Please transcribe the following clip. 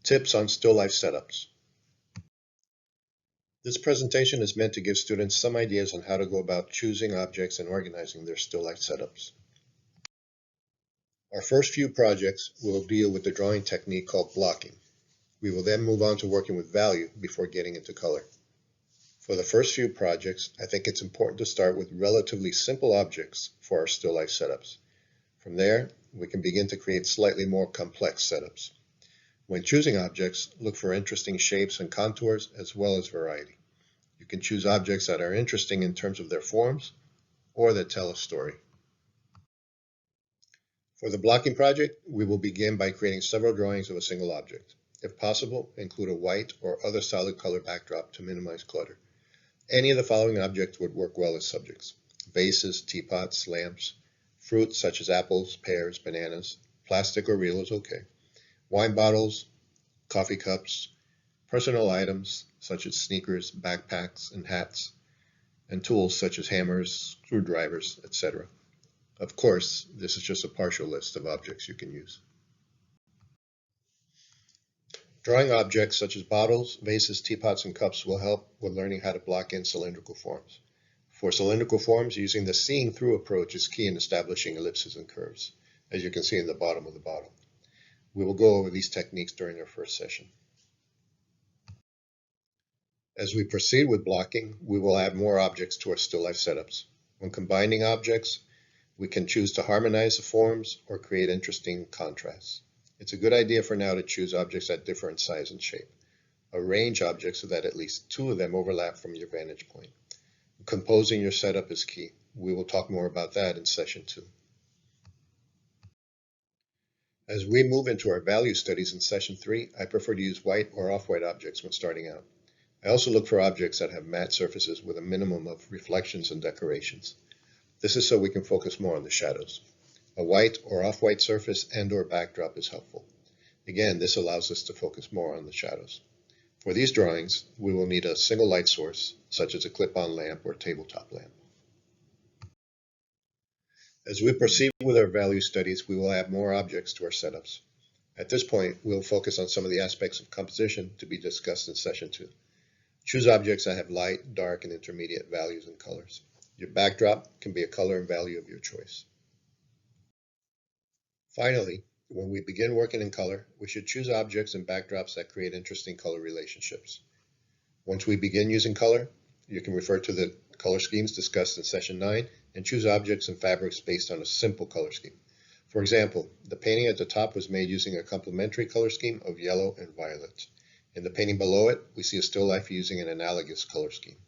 Tips on still life setups. This presentation is meant to give students some ideas on how to go about choosing objects and organizing their still life setups. Our first few projects will deal with the drawing technique called blocking. We will then move on to working with value before getting into color. For the first few projects, I think it's important to start with relatively simple objects for our still life setups. From there, we can begin to create slightly more complex setups. When choosing objects, look for interesting shapes and contours as well as variety. You can choose objects that are interesting in terms of their forms or that tell a story. For the blocking project, we will begin by creating several drawings of a single object. If possible, include a white or other solid color backdrop to minimize clutter. Any of the following objects would work well as subjects: vases, teapots, lamps, fruit such as apples, pears, bananas, plastic or real is okay, wine bottles, coffee cups, personal items such as sneakers, backpacks, and hats, and tools such as hammers, screwdrivers, etc. Of course, this is just a partial list of objects you can use. Drawing objects such as bottles, vases, teapots, and cups will help with learning how to block in cylindrical forms. For cylindrical forms, using the seeing through approach is key in establishing ellipses and curves, as you can see in the bottom of the bottle. We will go over these techniques during our first session. As we proceed with blocking, we will add more objects to our still life setups. When combining objects, we can choose to harmonize the forms or create interesting contrasts. It's a good idea for now to choose objects that differ in size and shape. Arrange objects so that at least two of them overlap from your vantage point. Composing your setup is key. We will talk more about that in session 2. As we move into our value studies in session 3, I prefer to use white or off-white objects when starting out. I also look for objects that have matte surfaces with a minimum of reflections and decorations. This is so we can focus more on the shadows. A white or off-white surface and/or backdrop is helpful. Again, this allows us to focus more on the shadows. For these drawings, we will need a single light source, such as a clip-on lamp or tabletop lamp. As we proceed with our value studies, we will add more objects to our setups. At this point, we'll focus on some of the aspects of composition to be discussed in session 2. Choose objects that have light, dark, and intermediate values and colors. Your backdrop can be a color and value of your choice. Finally, when we begin working in color, we should choose objects and backdrops that create interesting color relationships. Once we begin using color, you can refer to the color schemes discussed in session 9 and choose objects and fabrics based on a simple color scheme. For example, the painting at the top was made using a complementary color scheme of yellow and violet. In the painting below it, we see a still life using an analogous color scheme.